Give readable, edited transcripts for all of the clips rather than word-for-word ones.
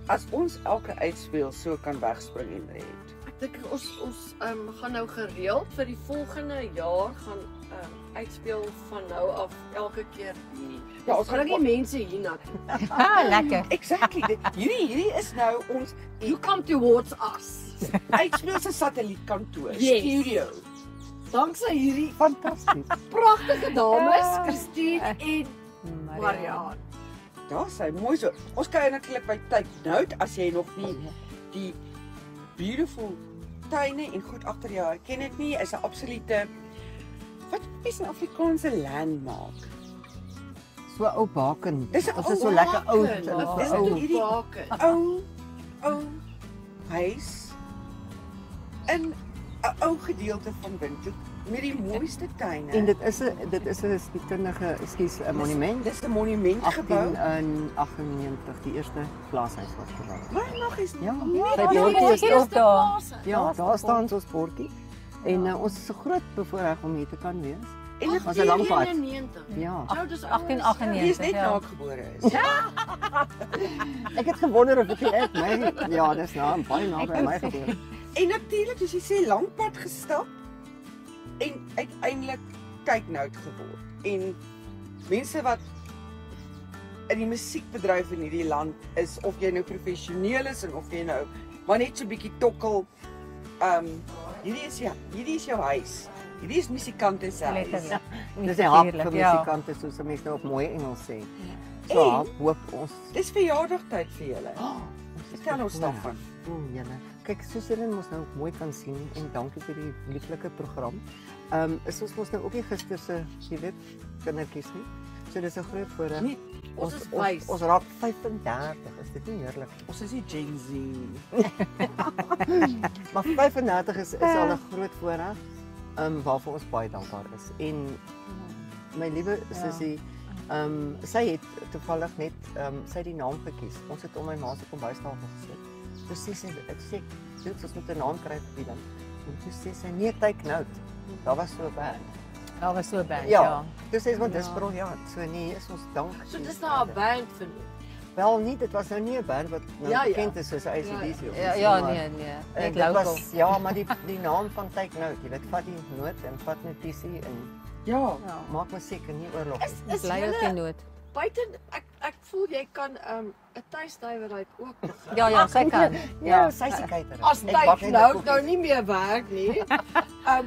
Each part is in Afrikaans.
As ons elke uitspeel so kan wegspring en red. Ek dink ons gaan nou gereeld vir die volgende jaar gaan uitspeel van nou af elke keer die. Ja, ons gaan die mense hier na toe. Lekker. Exactly. Hierdie is nou ons You come towards us. uitspeel se satellietkantoor, Yes. studio. Dankse hierdie Fantasties. pragtige dames, Christine en Marianne. Daar sy mooi so. Ons kuier natuurlik by Take Note as jy nog nie die beautiful tuine en goed agter jou ken dit nie, is 'n absolute wat is 'n Afrikaanse landmark. So ou baken. Dis 'n Dit ou is so lekker oud. baken. en Dis ou. hierdie ou huis in 'n ou gedeelte van Windhoek met die mooiste tuine. En dit is 'n skietkundige, ekskuus, 'n monument. Dis 'n monumentgebou. 1898 die eerste plaashuis wat gebou is. Maar nog is Ja, sy sy bordjie is ook daar. Ja, daar staan ons bordjie. En ons is so groot bevoorreg om hier te kan wees. en dit Was 'n lang pad. 91. Ja. Nou dis 1898. Wie is net ja. na ek gebore is. Ek het gewonder of dit ek my ja, dis nou baie naby my gebeur. En natuurlik, as jy sê lank pad gestap en uiteindelik Take Note geword. En mense wat in die musiekbedryf in hierdie land is, of jy nou professioneel is en of jy nou maar net so 'n bietjie tokkel. Hierdie is jou huis. Hierdie is musikante se huis. Letterlik. Dis 'n hap vir Natuurlik, ja. musikante soos mense nou op mooi Engels sê. So hoop ons. Dis verjaardagtyd vir julle. Vertel ons daarvan. Julle. Kyk, soos julle mos nou mooi kan sien en dankie vir die lieflike program. Is ons mos nou ook nie gister se, jy weet, kindertjies nie. So dis 'n groot voorreg. Nee, ons is wys. Ons raak 35. Is dit nie heerlik? Ons is die Gen Z. Maar 35 is al 'n groot voorreg. Waarvoor ons baie dankbaar is. En my liewe sussie, sy het toevallig net sy het die naam gekies. Ons het om my ma se kombuistafel gesit. Toe sê sy, ek sê, ons moet 'n naam kry vir dit. En toe sê sy, nee, Take Note. Daar was so 'n band. Daar was so 'n band, Ja. ja. Toe sê sy, want dis briljant. So nee, is ons dank. So dis nou 'n band vir Wel nie, dit was nou nie 'n band wat nou Ja, ja. bekend is soos AC/DC of Ja, iets, ja maar- nee. Net Dit local. was ja, maar die naam van Take Note, jy weet, vat die noot en vat notisie en Ja. maak maar seker nie oorlog nie. Is Bly op die julle noot. buite ek voel jy kan 'n tuisdrywerheid ook begin. Ja, sy kan. Ja, sy se caterer. As Ek bak Take net Note koekies. nou nie meer werk nie,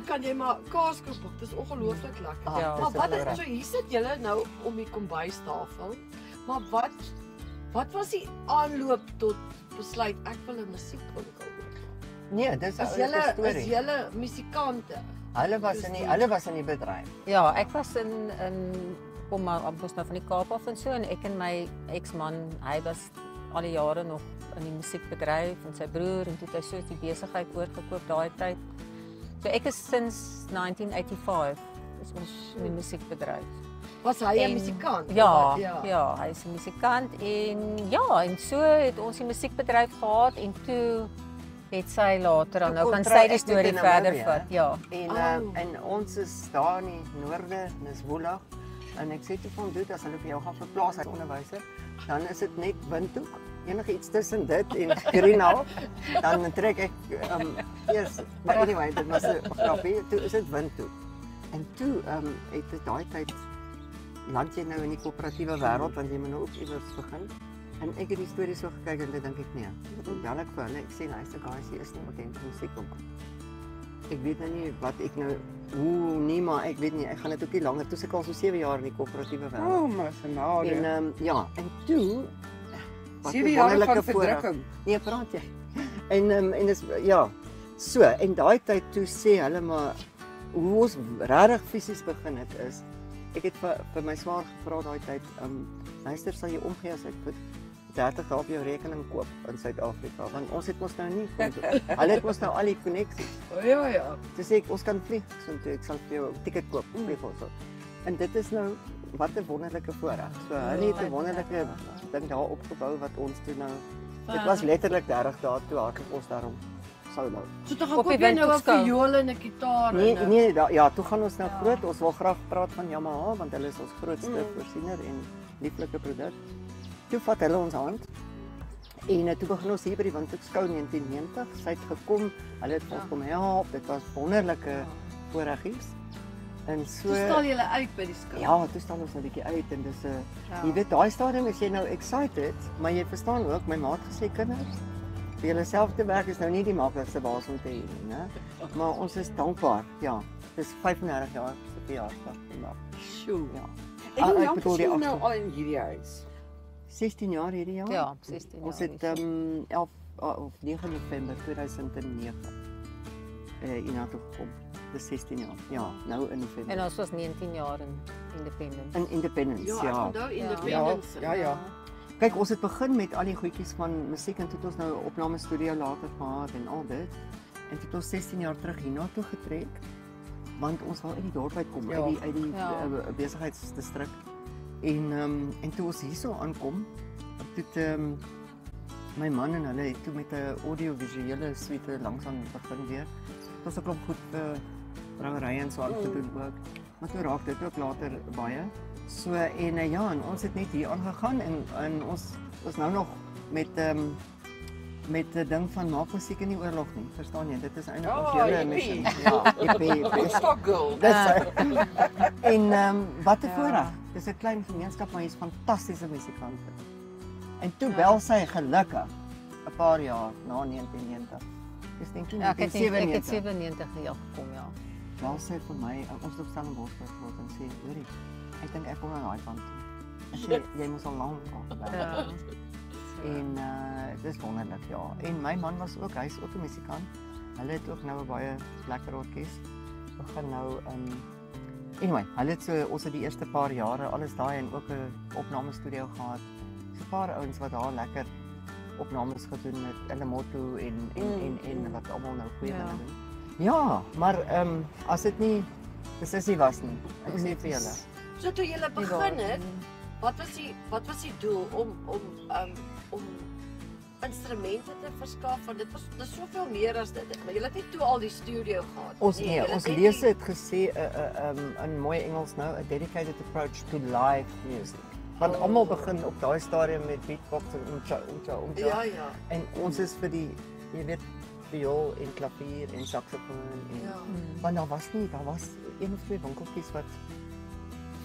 kan jy maar kaaskoek bak. Dis ongelooflik lekker. Ja, Maar dis wat lekker. is so hier sit julle nou om die kombuistafel. Maar wat was die aanloop tot besluit ek wil 'n musiekwinkel oop? Nee, dis 'n Is oulike julle storie. musikante? Hulle was in die bedryf. Ja, ek was in kom maar ons nou van die Kaap af en so en ek en my eksman, hy was al die jare nog in die musiekbedryf en sy broer en toe het hy so die besigheid oorgekoop daai tyd. So ek is since 1985 is ons in die musiekbedryf. Was hy 'n En- musikant? Ja, Of ja, hy is 'n musikant en ja, en so het ons die musiekbedryf gehad en toe het sy later dan nou kan sy die storie verder vat. Ja. En ons is daar in die noorde, dis Woelag. En ek sê toe van dit as hulle vir jou gaan verplaas as onderwyser, dan is dit net Windhoek. Enigiets tussen dit en Greenhal, dan trek ek eers, maar anyway, dit was 'n grappie, toe is dit Windhoek. En toe het dit daai tyd land jy nou in die koöperatiewe wêreld want jy moet nou ook iewers begin. En ek het die storie so gekyk en dit dink ek nee. Wat bel ek vir hulle? Ek sê luister guys, hier is nie bekend musiek ook. Ek weet nou nie wat ek nou nee, maar ek weet nie, ek gaan dit ook nie langer. Toe ek al so 7 jaar in die koöperatiewe wêreld. Oh, my genade. En ja, en toe 7 jaar van verdrukking. Nee, praat jy. En dis ja. So, en daai tyd toe sê hulle maar hoe ons regtig fisies begin het is. Ek het vir my swaar gevra daai tyd, luister, sal jy omgee as ek vir 30 dae op jou rekening koop in Suid-Afrika, want ons het mos nou nie hulle het mos nou al die koneksies. Ja. Toe sê ek ons kan vlieg, so toe ek sal vir jou 'n tiket koop, vlieg ons. En dit is nou wat 'n wonderlike voorreg. So hulle het 'n wonderlike ding daar opgebou wat ons toe nou. Dit was letterlik 30 dae toe hardloop ons daarom solo. So toe gaan koop jy nou 'n viool en 'n gitaar en Nee, ja, toe gaan ons nou groot. Ons wil graag praat van Yamaha want hulle is ons grootste voorsiener en lieflike produk. Toe vat hulle ons hand en toe begin ons hier by die Windhoekskou 1990. Sy het gekom, hulle het ons kom help. Dit was wonderlike voorreggies. En so toe stal julle uit by die skou. Ja, toe stal ons 'n bietjie uit en dis 'n jy weet daai stadium is jy nou excited, maar jy verstaan ook my maat gesê kinders vir julle self te werk is nou nie die maklikste baas om te hê nie, né? Maar ons is dankbaar. Ja, dis 35 jaar se verjaarsdag vandag. Sjoe. Ja. En hoe Ek lank bedoel is die jy nou 18 al in hierdie huis? 16 jaar hierdie jaar. Ja, 16 jaar. Ons het 11 of 9 November 2009 hiernatoe gekom. Dis 16 jaar. Ja, nou in November. En ons was 19 jaar in Independence. In Independence, Ja, ek ja. onthou Independence. Ja. Kyk, ons het begin met al die goedjies van musiek en toe het ons nou 'n opnamestudio later gehad en al dit. En toe het ons 16 jaar terug hiernatoe getrek want ons wou uit die dorp uitkom, uit die besigheidsdistrik. En toe ons hierso aankom, het my man en hulle het toe met 'n audiovisuele suite langsaan begin weer. Dit was 'n klomp goed brouwerye en so aan te doen ook. Maar toe raak dit ook later baie. So en en ons het net hier aangegaan en ons is nou nog met 'n ding van maak musiek in die oorlog nie. Verstaan jy? Dit is eintlik ons hele missie. Ja, hippie. Stokgirl. En wat 'n voorreg. Dis 'n klein gemeenskap maar hier's fantastiese musikante. En toe bel sy gelukkig 'n paar jaar na 1990. Dis dink ek ek het 97 jaar gekom, ja. Wel sê vir my, ons loop staan in Bosbos en sê, "Hoorie, ek dink ek kom aan daai kant toe." Ek sê, "Jy moet al lank al." Ja. En dis wonderlik, ja. En my man was ook, hy's ook 'n musikant. Hulle het ook nou 'n baie lekker orkes. Begin nou anyway, hulle het so ons het die eerste paar jare alles daai en ook 'n opnamestudio gehad. So 'n paar ouens wat daar lekker opnames gedoen met Elemoto en wat almal nou goeie dinge doen. Ja, maar as dit nie besissie was nie. Ek sê vir julle. So toe julle begin het, wat was die doel om instrumente te verskaf want dis soveel meer as dit. Maar julle het nie toe al die studio gehad. Ons lees het gesê in mooi Engels nou, a dedicated approach to live music. Want almal begin op daai stadium met beatbox en Ja. En ons is vir die jy weet viool en klavier en saksofoon en want daar was een of twee winkeltjies wat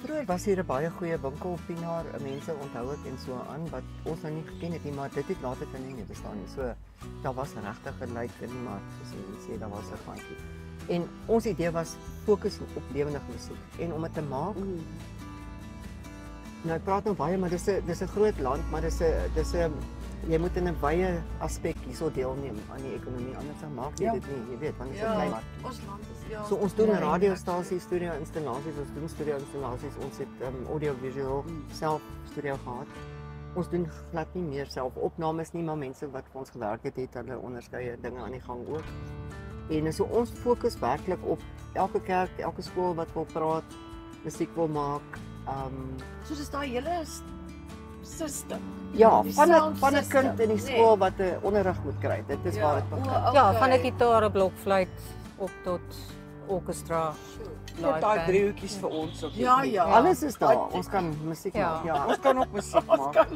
vroeër was hier 'n baie goeie winkel op Pienaar, mense onthou dit en so aan wat ons nou nie geken het nie, maar dit het later kan nie meer bestaan nie. So daar was regtig 'n lyk in die mark, soos mense sê, daar was 'n gaatjie. En ons idee was fokus op lewendige musiek en om dit te maak. Nou ek praat nou baie, maar dis 'n groot land, maar dis 'n jy moet in 'n wye aspek hierso deelneem aan die ekonomie, anders dan maak jy dit nie, jy weet, want dit is 'n klein mark. Ons land is So ons doen radiostasies, studio installasies, ons doen studio installasies, ons het audiovisueel self studio gehad. Ons doen glad nie meer self opnames nie, maar mense wat vir ons gewerk het hulle onderskeie dinge aan die gang ook. En so ons fokus werklik op elke kerk, elke skool wat wil praat, musiek wil maak. So dis daai hele system. Ja, Die van 'n sound kind in die system, skool wat 'n onderrig moet kry. Dit is waar dit begin. Ja, van 'n gitaar, blokfluit op tot orkestra. Net daai driehoekies vir ons op. Ja. Alles is daar. Ons kan musiek maak. Ja, Ons kan ook musiek maak.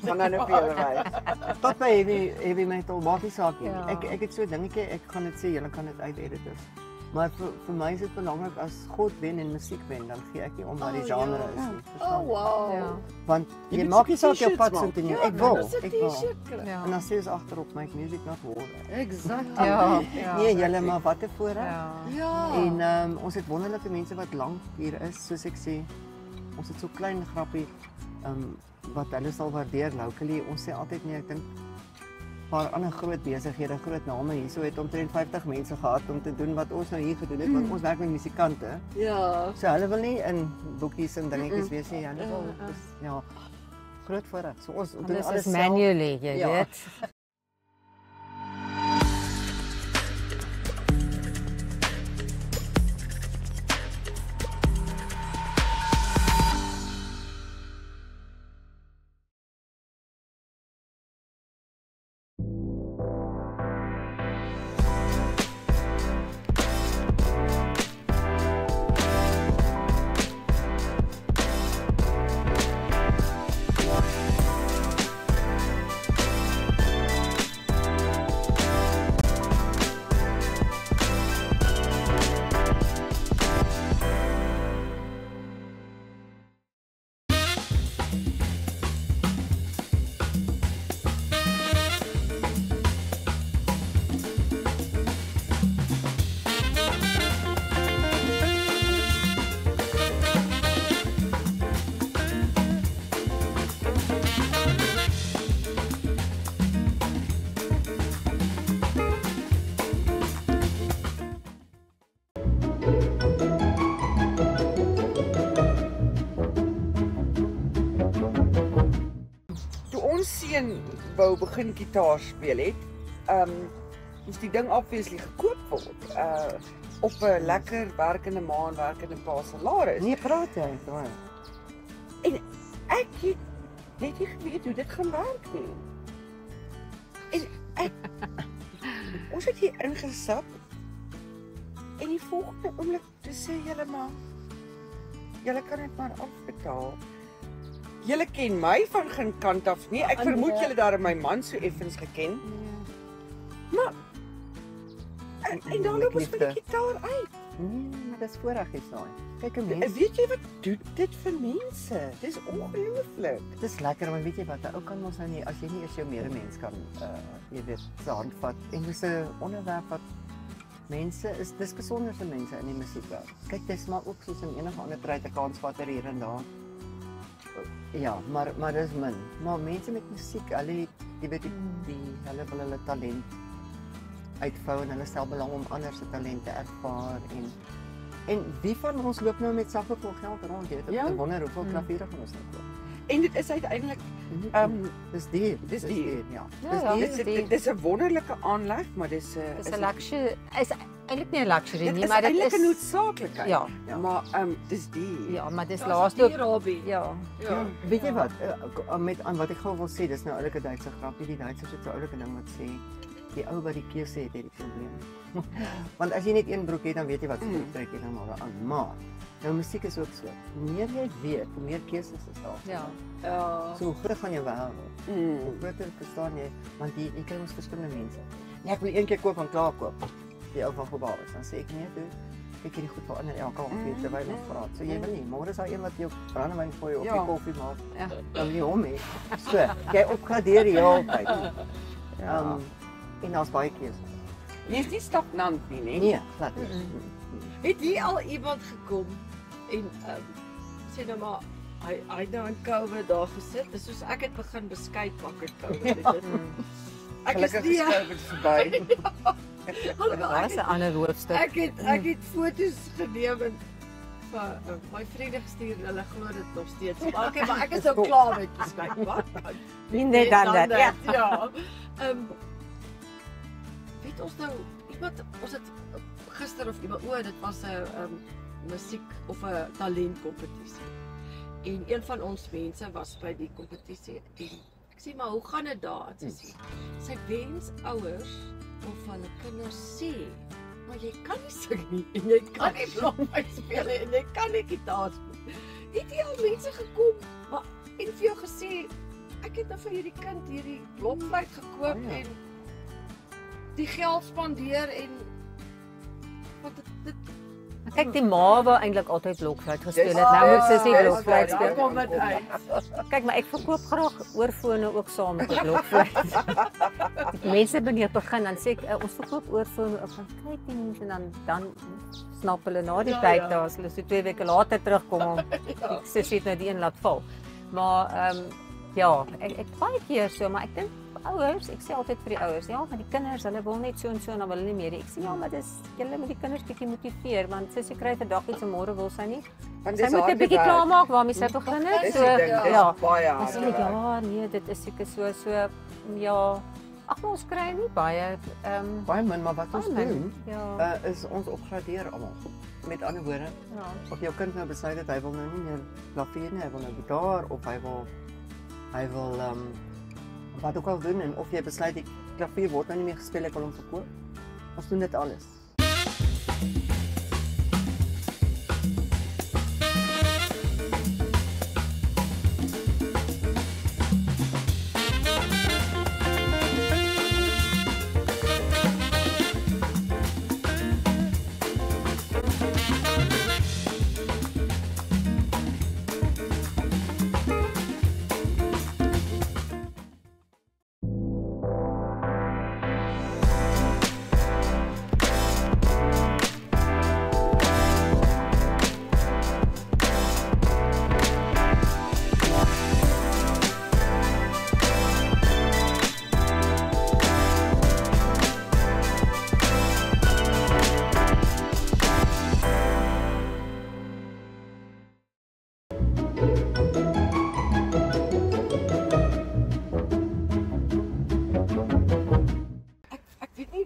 Van nou vir julle wys. tot by heavy metal maak nie saak nie. Ja. Ek het so 'n dingetjie, ek gaan dit sê, julle kan dit uitedit. Maar vir my is dit belangrik as God wen en musiek wen, dan gee ek nie om wat die genre is nie. Oh wow. Ja. Want Jy jy moet maak nie so saak jou t-shirts pad maak. sin nie. Ja, Ek wil. Ja. En dan sê ons agterop make music not war. Exact. Ja. Nee, julle maar wat 'n voorreg. Ja. Ja. En ons het wonderlike mense wat lank hier is, soos ek sê. Ons het so klein grappie wat hulle sal waardeer locally. Ons sê altyd nee, ek dink paar ander groot besighede, groot name hier. So het omtrent 50 mense gehad om te doen wat ons nou hier gedoen het, want ons werk met musikante. Ja. So hulle wil nie in boekies en dingetjies wees nie. Hulle wil ja, groot voorreg. So ons doen Alles alles is self. manually, jy Ja. weet. Seun wou begin gitaar speel het, moes die ding obviously gekoop word. Op 'n lekker werkende ma en werkende pa salaris. Nee, praat jy, hoor. En ek het net nie geweet hoe dit gaan werk nie. En ek ons het hier ingestap en die volgende oomblik toe sê julle maar julle kan dit maar afbetaal. Julle ken my van geen kant af nie. Ek vermoed julle daar my man so effens geken. Maar en dan loop ons met die gitaar uit. Nee, maar dis voorreg is daai. Kyk 'n mens. Weet jy wat doen dit vir mense? Dis ongelooflik. Dit is lekker, maar weet jy wat, 'n ou kan mos nou nie as jy nie eers jou medemens kan jy weet, se hand vat. En dis 'n onderwerp wat mense is, dis besonderse mense in die musiekwerk. Kyk, dis maar ook soos in enige ander tyd 'n kans vat hier en daar. Ja, maar dis min. Maar mense met musiek, hulle jy weet hulle wil hulle talent uitvou en hulle stel belang om ander se talente ervaar en wie van ons loop nou met sakke vol geld rond, jy weet, Ja. ek wonder hoeveel klaviere gaan ons nou koop. En dit is uiteindelik Dis die, dis die. ja. Ja, dis 'n wonderlike aanleg, maar dis 'n Dis 'n luxury. Is eintlik nie 'n luxury dit nie, is maar dit eintlik 'n is noodsaaklikheid. Ja. Maar dis die. ja, maar dis Dis laaste ook hobby. ja. Ja. Weet jy wat, met aan wat ek gou wil sê, dis nou 'n oulike Duitse grapie, die Duitsers het so 'n oulike ding wat sê die ou wat die keuse het, het die probleem. Want as jy net een broek het, dan weet jy wat se trek jy dan maar aan. Maar nou musiek is ook so. Hoe meer jy weet, hoe meer keuses is daar. Ja. Ja. So hoe groot gaan jou wêreld? Hoe groter verstaan jy, want jy kry ons verskillende mense. Nee, ek wil een keer koop en klaar koop. Die ou van Gebouwers, dan sê ek nee, toe kyk hierdie goed verander elke halfuur terwyl ons praat. So jy wil nie, môre is daar een wat jou brandewyn gooi of die koffie maak. Ja. Dan wil jy hom hê. So, jy opgradeer die hele tyd. En daar's baie keuse. Jy is nie stagnant nie, né? Nee, glad nie. Het hier al iemand gekom en sê nou maar hy het nou in COVID daar gesit. Dis soos ek het begin beskuit bak in COVID. Ek is Gelukkig nie is COVID verby. Daar's 'n ander hoofstuk. ek het foto's geneem en vir my vriende gestuur en hulle glo dit nog steeds. Maar ek is nou klaar met beskuit bak. Nie net dan dat. Ja. Ja. Weet ons nou iemand ons het gister of iemand dit was 'n musiek of 'n talentkompetisie. En een van ons mense was by die kompetisie en ek sê maar hoe gaan dit daar? Sy wens ouers of hulle kinders sê, maar jy kan nie sing nie en jy kan nie blokfluit speel nie en jy kan nie gitaar speel. Het jy al mense gekom maar en vir jou gesê ek het nou vir hierdie kind hierdie blokfluit gekoop en die geld spandeer en wat dit Kyk, die ma wou eintlik altyd blokfluit gespeel het. Nou moet sy sê blokfluit speel. kom dit uit. Kyk, maar ek verkoop graag oorfone ook saam met die blokfluit. Die mense wanneer begin dan sê ek ons verkoop oorfone op van kyk die mense en dan snap hulle na die tyd daar as hulle so 2 weke later terugkom om ek sê net nou die een laat val. Maar ja, ek baie keer so, maar ek dink ouers, ek sê altyd vir die ouers, ja, maar die kinders, hulle wil net so en so en dan wil hulle nie meer. Ek sê ja, maar julle moet die kinders bietjie motiveer want sy kry vandag iets en môre wil sy nie. Sy moet 'n bietjie klaarmaak waarmee sy begin het. So ja. baie Ons sê ja, nee, dit is seker so ja. Ag, ons kry nie baie Baie min, maar wat ons doen, ja. is ons opgradeer almal. Met ander woorde, Ja. of jou kind nou besluit dat hy wil nou nie meer klavier nie, hy wil nou gitaar of hy wil wat ook al doen en of jy besluit die klavier word nou nie meer gespeel, ek wil hom verkoop. Ons doen dit alles.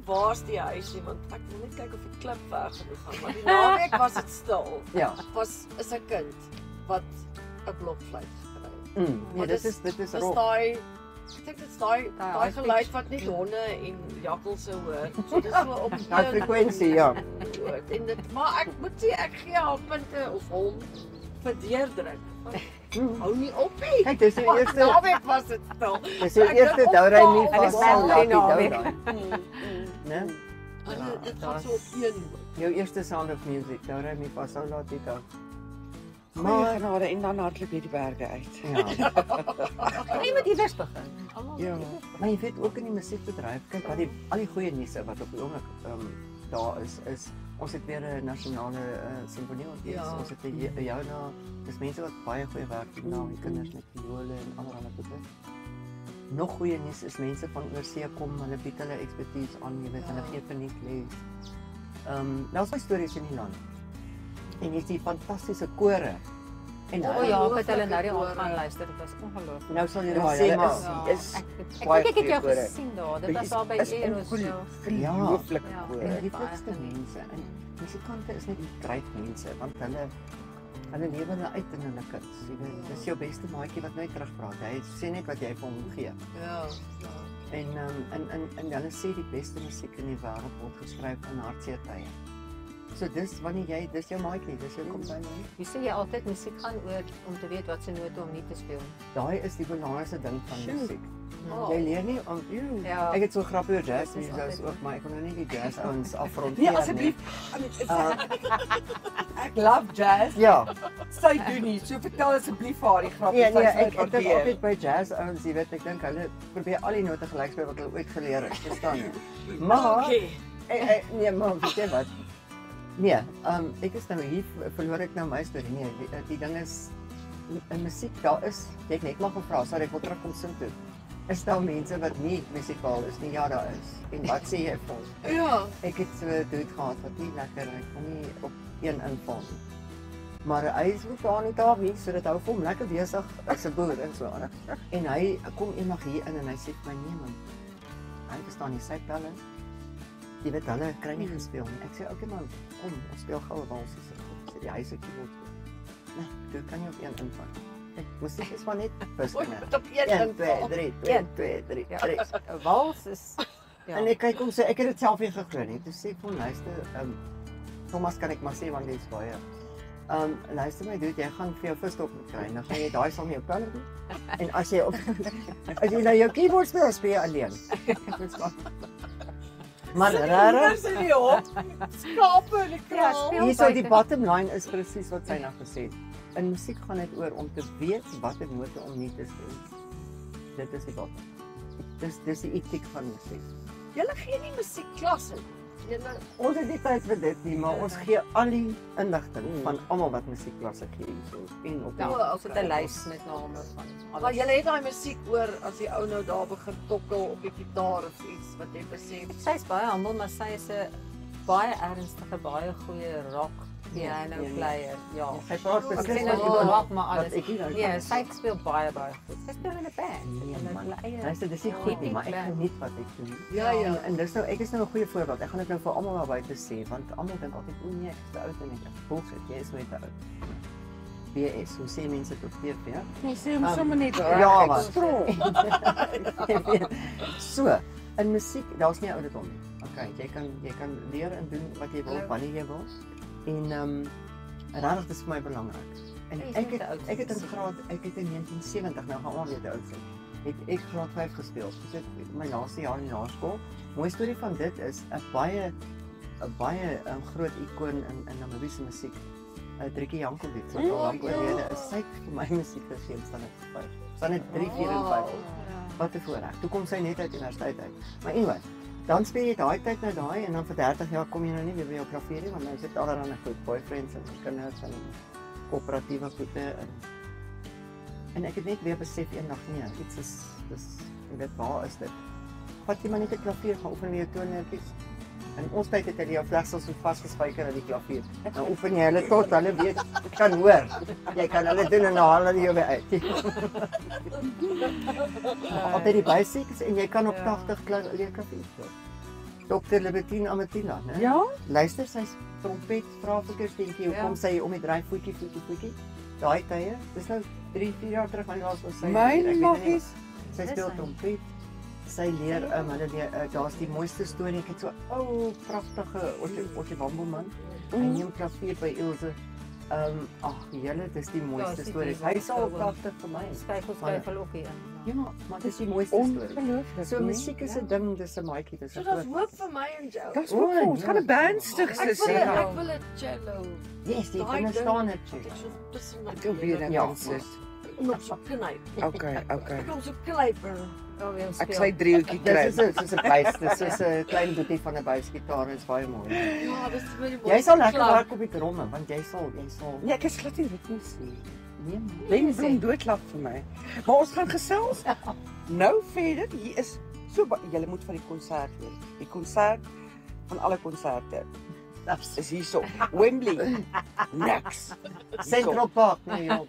Waar's die huisie want ek wil net kyk of die klip weg genoeg gaan, maar die naweek was dit stil. Ja. Is 'n kind wat 'n blokfluit gekry het. Nee, dit is Dis rop. daai ek dink dit is daai geluid wat net honde en jakkalse hoor. So dis so op Daai frekwensie, ja. En dit maar ek moet sê ek gee haar punte of hom vir deurdruk. Hou nie op nie. Kyk, dis die eerste naweek was dit stil. Dis die eerste doury nie Hulle vas is sal laat die naweek. doury. Né? Dit gaan so op een. Jou eerste Sound of Music, doury nie vas sal laat die doury. Maar genade en dan hardloop jy die berge uit. Ja. Jy moet iewers begin. Almal Ja. Maar jy weet ook in die musiekbedryf, kyk wat al die goeie nuuse wat op die oomblik daar is ons het weer 'n nasionale simfonieorkes. Ja. Ons het 'n Jouna, dis mense wat baie goeie werk doen nou, die kinders met viole en allerlei goede. Nog goeie nuus is mense van oorsee kom, hulle bied hulle ekspertise aan, jy weet, hulle gee verniet les. Daar's baie stories in die land. En jy sien fantastiese kore. En ja, ek het hulle nou die aand gaan luister, dit was ongelooflik. nou sal jy Ja, sê hulle maar is Ek dink ek het jou gesien daar. Dit was daar by Eros. ongelooflike Ja. kore. en die fikste mense en musikante is net great mense want hulle lewe hulle uit in hulle kuns. Jy weet, dis jou beste maatjie wat nooit terugpraat. Hy sê net wat jy vir hom gee. Ja. En hulle sê die beste musiek in die wêreld word geskryf in hartseer tye. So dis wanneer dis jou maatjie, dis jou kompanie. Jy sê jy altyd musiek gaan oor om te weet wat se note om nie te speel. Daai is die belangrikste ding van musiek. Oh. Jy leer nie om Ja. ek het so grappig oor jazz, Dis dis altyd ook, maar ek kon nou nie die jazz ouens afrond Nee, asseblief. Ek love jazz. Ja. Sy doen nie. So vertel asseblief vir haar die grap. Nee, ek dink altyd by jazz ouens, jy weet, ek dink hulle probeer al die note gelyk speel wat hulle ooit geleer het, verstaan jy? Maar nee, maar weet jy wat? Nee, ek is nou hier verloor ek nou my storie. Nee, die ding is in musiek daar is, jy het net maar gevra, sorry, ek wil terugkom sin toe. Is daar mense wat nie musikaal is nie? Ja, daar is. En wat sê jy vir ons? Ja. Ek het so dood gehad wat nie lekker, ek kan nie op een inval nie. Maar hy is ook daar nie daar nie, so dit hou vir hom lekker besig as 'n boer en so aan. En hy kom eendag hier in en hy sê vir my nee man. Hy verstaan nie sy pelle. Jy weet hulle kry nie gespeel nie. Ek sê okay man, kom, ons speel gou 'n wals hier. Sê die huis ek wil. Nee, jy kan nie op een inval. Musiek is maar net wiskunde. Op 1 2 3 1 2 3 3. 'n Wals is ja. En ek kyk hom sê ek het dit self nie geglo nie. Toe sê ek hom luister, Thomas kan ek maar sê want dit is baie. Luister my dude, jy gaan vir jou verstop kry. Dan gaan jy daai saam met jou pel doen. En as jy nou jou keyboard speel, speel jy alleen. Maar rarig. Dis nie op. Skape in die kraal. Hierso die bottom line is presies wat sy nou gesê het. In musiek gaan dit oor om te weet watter note om nie te speel. Dit is die bottom. Dis die etiek van musiek. Julle gee nie musiekklasse. julle Ons het nie tyd vir dit nie, maar ons gee al die inligting van almal wat musiekklasse gee hierso en op Ja, die ons het 'n lys met name van maar alles. julle het daai musiek hoor as die ou nou daar begin tokkel op die gitaar of iets wat jy besef. Sy's baie humble, maar sy is 'n baie ernstige, baie goeie rock piano player. Ja. Sy praat Ek beslis sê van nou iemand rock maar wat alles. ek nie nou Ja, kan sy speel baie goed. Sy speel in 'n band. Nee, En man. hulle eie- Luister, dis nie goed nie, maar ek geniet wat ek doen. Ja, ja. En dis nou, ek is nou 'n goeie voorbeeld. Ek gaan dit nou vir almal daar buite sê, want almal dink altyd, o nee, ek is te oud en ek bullshit, jy is nooit te oud. BS, hoe sê mense dit op TV? Nee, sê hom sommer net reg. Ja, Ek man. strol. So, in musiek, daar's nie ouderdom nie. Okay, jy kan leer en doen wat jy wil, wanneer jy wil. En regtig dis vir my belangrik. En Jy is ek nie te oud vir het in musiek. ek het in 1970 nou gaan alweer te oud sê. Het ek graad 5 gespeel. Dit is my laaste jaar in laerskool. Mooi storie van dit is 'n baie groot ikoon in Namibiese musiek. Driekie Jankovic wat al lank oorlede is. Sy het vir my musiek gegee in standaard 5. Standaard 3, 4 en 5. Wat 'n voorreg. Toe kom sy net uit universiteit uit. Maar anyway, dan speel jy daai tyd nou daai en dan vir 30 jaar kom jy nou nie weer by jou klavier nie want nou sit allerlei goed boyfriends en kinders en koöperatiewe goede en ek het net weer besef eendag nee, iets is jy weet waar is dit? Vat jy maar net 'n klavier gaan oefen met jou toonnertjies. In ons tyd het hulle jou vlegsels so vasgespijker aan die klavier. Nou oefen jy hulle tot hulle weet kan hoor. Jy kan hulle doen en dan haal hulle jou weer uit. Altyd die basics en jy kan op 80 leer klavier speel. Dr. Libertine Amatila, né? Ja? Luister, sy's trompet, vraagverkeersdinkie, hoe kom sy om die dryf voetjie. Daai tye, dis nou 3, 4 jaar terug van die laaste sy. My maggies. Sy speel trompet. Sy leer hulle leer daar's die mooiste storie. Ek het so pragtige Otjie Bamboman. Hy neem klavier by Ilse. Ag, julle, dis die mooiste stories. Hy sal pragtig vir my. Skyfel ook hier. Ja, maar dis die mooiste stories. Ongelooflik. So musiek is 'n ding, dis 'n maatjie, dis 'n So daar's hoop vir my en jou. Dis ook vir ons. Gaan 'n band stig Ek sis. wil 'n cello. Yes, jy Daai kan ding staan net. wat ek so tussen my Ek wil weer 'n Ja. band sis. op so knyp. Okay. Ek kom so knyper. Ek sal 'n driehoekie kry. Dis soos 'n buis, dis soos 'n klein boetie van 'n buisgitaar, is baie mooi. Ja, dis baie mooi. Jy sal lekker werk op die tromme, want jy sal Nee, ek is glad nie ritmies nie. nee. Len Blom doodlag vir my. Maar ons gaan gesels. Nou verder, hier is so julle moet van die konsert weet. Die konsert van alle konserte is hierso. Wembley. Niks. Central Park, New York.